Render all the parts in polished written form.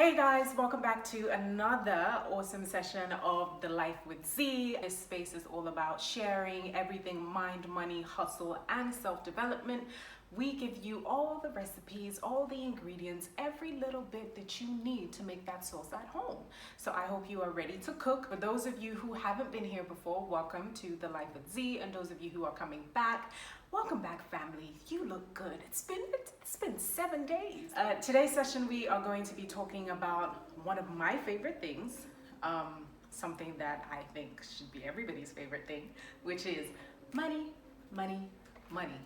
Hey guys, welcome back to another awesome session of the Life with Zee. This space is all about sharing everything mind, money, hustle, and self-development. We give you all the recipes, all the ingredients, every little bit that you need to make that sauce at home. So I hope you are ready to cook. For those of you who haven't been here before, welcome to the Life with Zee. And those of you who are coming back, welcome back, family. You look good. It's been 7 days. Today's session, we are going to be talking about one of my favorite things, something that I think should be everybody's favorite thing, which is money, money, money.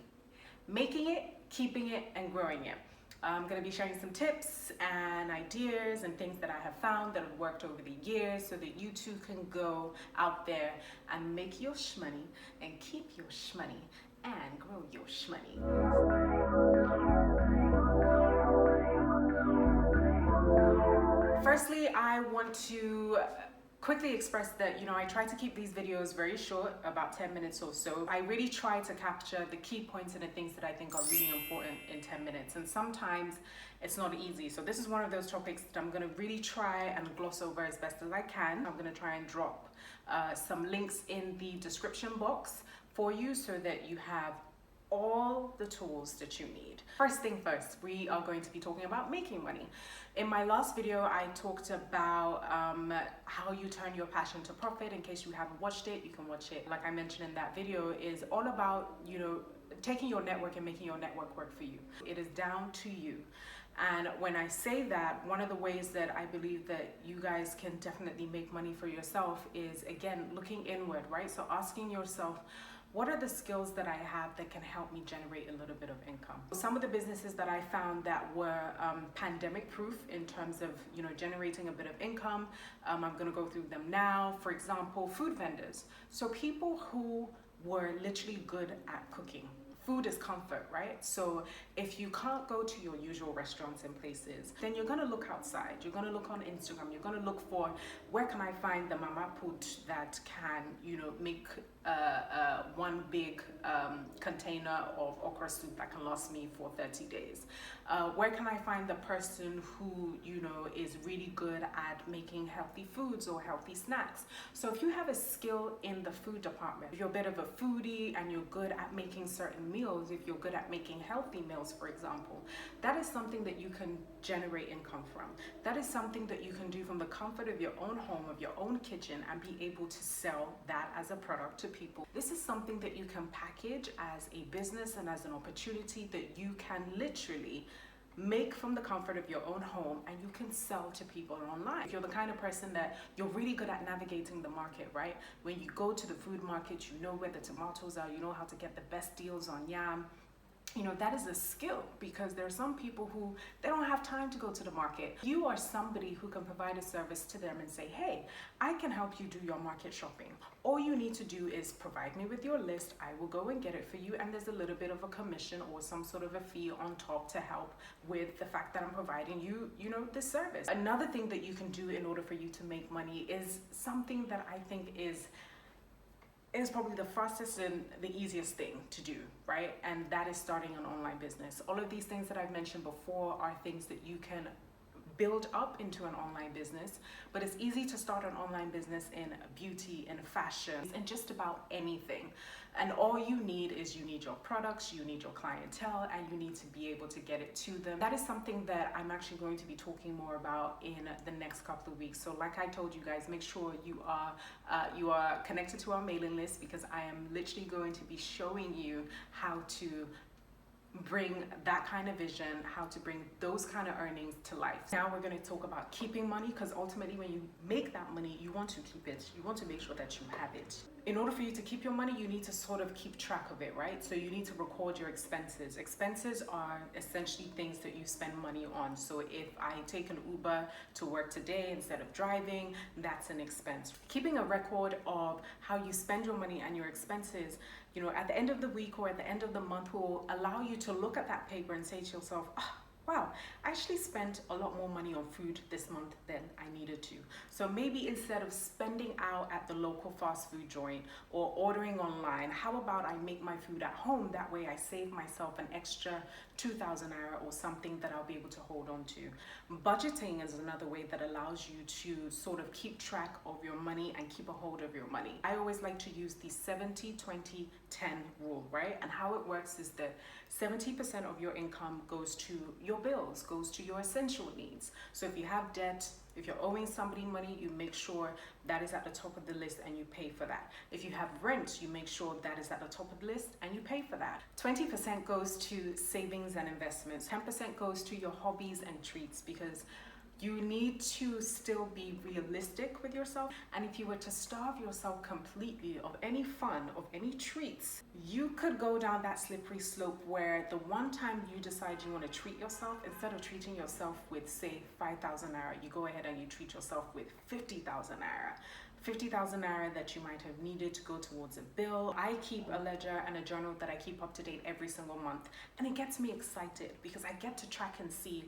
Making it, keeping it, and growing it. I'm going to be sharing some tips and ideas and things that I have found that have worked over the years so that you too can go out there and make your shmoney and keep your shmoney and grow your shmoney. Firstly, I want to quickly express that, I try to keep these videos very short, about 10 minutes or so. I really try to capture the key points and the things that I think are really important in 10 minutes. And sometimes it's not easy. So this is one of those topics that I'm gonna really try and gloss over as best as I can. I'm gonna try and drop some links in the description box for you so that you have all the tools that you need. First thing first, we are going to be talking about making money. In my last video, I talked about how you turn your passion to profit. In case you haven't watched it, you can watch it. Like I mentioned in that video, is all about, taking your network and making your network work for you. It is down to you. And when I say that, one of the ways that I believe that you guys can definitely make money for yourself is, again, looking inward, right? So asking yourself, what are the skills that I have that can help me generate a little bit of income? Some of the businesses that I found that were pandemic proof in terms of, generating a bit of income, I'm gonna go through them now. For example, food vendors. So people who were literally good at cooking. Food is comfort, right? So if you can't go to your usual restaurants and places, then you're gonna look outside. You're gonna look on Instagram. You're gonna look for, where can I find the mama put that can, make one big container of okra soup that can last me for 30 days? Where can I find the person who, is really good at making healthy foods or healthy snacks? So if you have a skill in the food department, if you're a bit of a foodie and you're good at making certain meals, if you're good at making healthy meals, for example, that is something that you can generate income from. That is something that you can do from the comfort of your own home, of your own kitchen, and be able to sell that as a product to people. This is something that you can package as a business and as an opportunity that you can literally make from the comfort of your own home, and you can sell to people online. If you're the kind of person that you're really good at navigating the market, right? When you go to the food market, you know where the tomatoes are, you know how to get the best deals on yam. That is a skill, because there are some people who they don't have time to go to the market. You are somebody who can provide a service to them and say, hey, I can help you do your market shopping. All you need to do is provide me with your list. I will go and get it for you. And there's a little bit of a commission or some sort of a fee on top to help with the fact that I'm providing you, this service. Another thing that you can do in order for you to make money is something that I think is probably the fastest and the easiest thing to do, right? And that is starting an online business. All of these things that I've mentioned before are things that you can build up into an online business, but it's easy to start an online business in beauty and fashion and just about anything. And all you need is you need your products, you need your clientele, and you need to be able to get it to them. That is something that I'm actually going to be talking more about in the next couple of weeks. So like I told you guys, make sure you are connected to our mailing list, because I am literally going to be showing you how to bring that kind of vision, how to bring those kind of earnings to life. Now we're going to talk about keeping money, because ultimately when you make that money, you want to keep it. You want to make sure that you have it. In order for you to keep your money, you need to sort of keep track of it, right? So you need to record your expenses. Expenses are essentially things that you spend money on. So if I take an Uber to work today instead of driving, that's an expense. Keeping a record of how you spend your money and your expenses, at the end of the week or at the end of the month, will allow you to look at that paper and say to yourself, wow, I actually spent a lot more money on food this month than I needed to. So maybe instead of spending out at the local fast food joint or ordering online, how about I make my food at home? That way I save myself an extra 2,000 naira or something that I'll be able to hold on to. Budgeting is another way that allows you to sort of keep track of your money and keep a hold of your money. I always like to use the 70-20-10 rule, right? And how it works is that 70% of your income goes to your bills, goes to your essential needs. So if you have debt, if you're owing somebody money, you make sure that is at the top of the list and you pay for that. If you have rent, you make sure that is at the top of the list and you pay for that. 20% goes to savings and investments. 10% goes to your hobbies and treats, because you need to still be realistic with yourself. And if you were to starve yourself completely of any fun, of any treats, you could go down that slippery slope where the one time you decide you want to treat yourself, instead of treating yourself with, say, 5,000 naira, you go ahead and you treat yourself with 50,000 naira. 50,000 naira that you might have needed to go towards a bill. I keep a ledger and a journal that I keep up to date every single month. And it gets me excited because I get to track and see,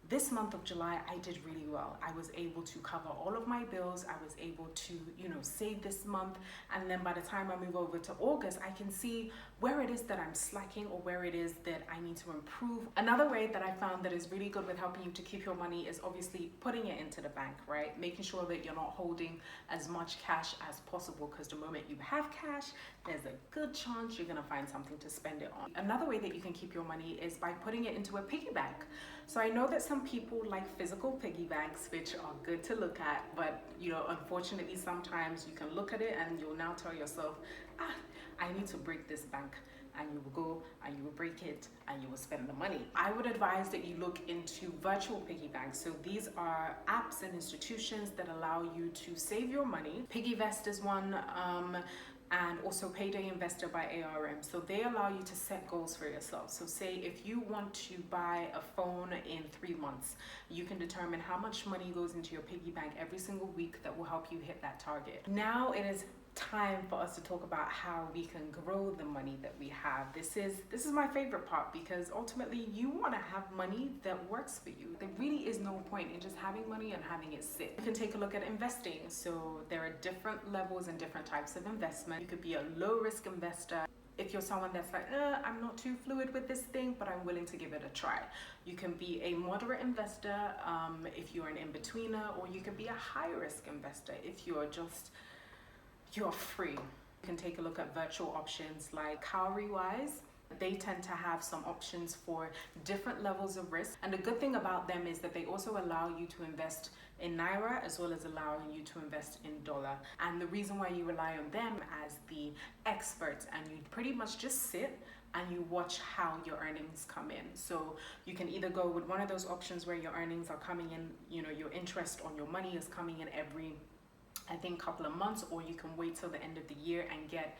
this month of July, I did really well. I was able to cover all of my bills. I was able to, save this month. And then by the time I move over to August, I can see where it is that I'm slacking or where it is that I need to improve. Another way that I found that is really good with helping you to keep your money is obviously putting it into the bank, right? Making sure that you're not holding as much cash as possible, because the moment you have cash, there's a good chance you're gonna find something to spend it on. Another way that you can keep your money is by putting it into a piggy bank. So I know that some people like physical piggy banks, which are good to look at, but unfortunately sometimes you can look at it and you'll now tell yourself, I need to break this bank. And you will go and you will break it and you will spend the money. I would advise that you look into virtual piggy banks. So these are apps and institutions that allow you to save your money. PiggyVest is one, and also Payday Investor by ARM. So they allow you to set goals for yourself. So say if you want to buy a phone in 3 months, you can determine how much money goes into your piggy bank every single week that will help you hit that target. Now it is time for us to talk about how we can grow the money that we have. This is my favorite part, because ultimately you want to have money that works for you. There really is no point in just having money and having it sit. You can take a look at investing. So there are different levels and different types of investment. You could be a low risk investor. If you're someone that's like, I'm not too fluid with this thing, but I'm willing to give it a try. You can be a moderate investor if you're an in-betweener, or you can be a high risk investor if you're free. You can take a look at virtual options like Cowrywise. They tend to have some options for different levels of risk. And the good thing about them is that they also allow you to invest in Naira as well as allowing you to invest in dollar. And the reason why you rely on them as the experts, and you pretty much just sit and you watch how your earnings come in. So you can either go with one of those options where your earnings are coming in, your interest on your money is coming in every, I think, couple of months, or you can wait till the end of the year and get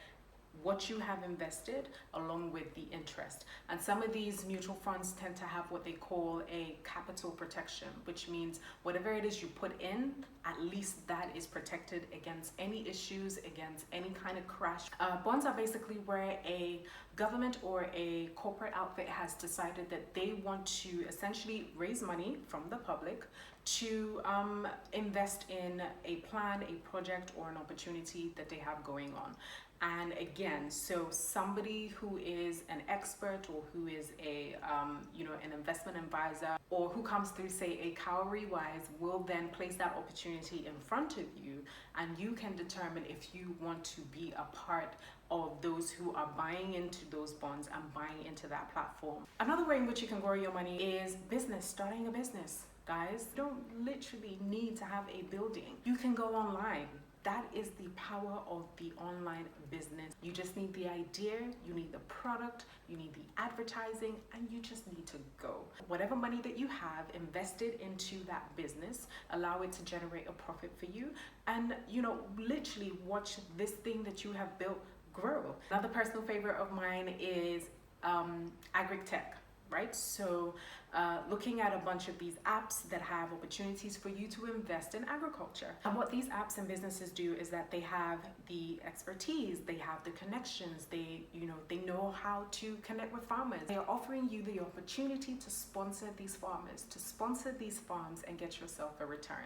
what you have invested along with the interest. And some of these mutual funds tend to have what they call a capital protection, which means whatever it is you put in, at least that is protected against any issues, against any kind of crash. Bonds are basically where a government or a corporate outfit has decided that they want to essentially raise money from the public to invest in a plan, a project, or an opportunity that they have going on. And again, so somebody who is an expert, or who is an investment advisor, or who comes through, say, a Cowrywise, will then place that opportunity in front of you, and you can determine if you want to be a part of those who are buying into those bonds and buying into that platform. Another way in which you can grow your money is business, starting a business. Guys, you don't literally need to have a building. You can go online. That is the power of the online business. You just need the idea, you need the product, you need the advertising, and you just need to go. Whatever money that you have invested into that business, allow it to generate a profit for you, and literally watch this thing that you have built grow. Another personal favorite of mine is agri-tech. Right? So looking at a bunch of these apps that have opportunities for you to invest in agriculture. And what these apps and businesses do is that they have the expertise, they have the connections, they know how to connect with farmers. They are offering you the opportunity to sponsor these farmers, to sponsor these farms and get yourself a return.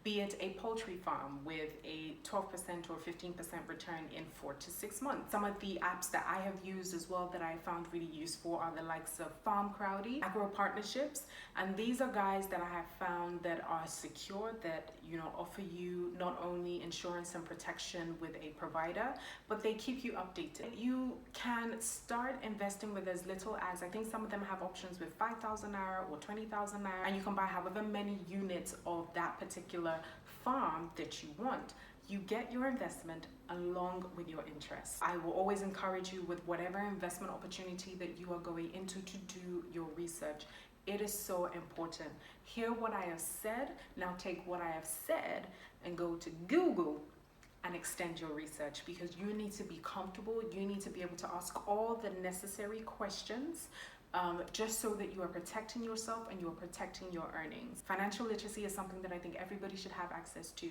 Be it a poultry farm with a 12% or 15% return in 4 to 6 months. Some of the apps that I have used as well that I found really useful are the likes of Farm Crowdy, Agro Partnerships, and these are guys that I have found that are secure, that offer you not only insurance and protection with a provider, but they keep you updated. You can start investing with as little as, I think some of them have options with 5,000 naira or 20,000 naira, and you can buy however many units of that particular farm that you want. You get your investment along with your interests. I will always encourage you with whatever investment opportunity that you are going into to do your research. It is so important. Hear what I have said, now take what I have said and go to Google and extend your research, because you need to be comfortable, you need to be able to ask all the necessary questions just so that you are protecting yourself and you are protecting your earnings. Financial literacy is something that I think everybody should have access to.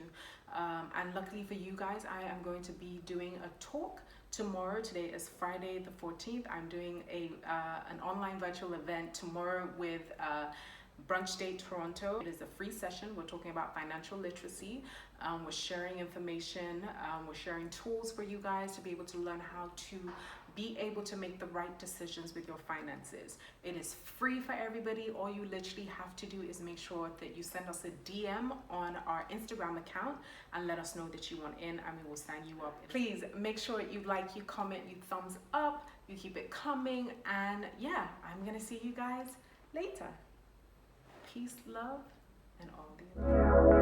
And luckily for you guys, I am going to be doing a talk tomorrow. Today is Friday the 14th. I'm doing an online virtual event tomorrow with Brunch Day Toronto. It is a free session. We're talking about financial literacy. We're sharing information. We're sharing tools for you guys to be able to learn how to be able to make the right decisions with your finances. It is free for everybody. All you literally have to do is make sure that you send us a DM on our Instagram account and let us know that you want in, and we will sign you up. Please make sure you like, you comment, you thumbs up, you keep it coming, and yeah, I'm gonna see you guys later. Peace, love, and all the above.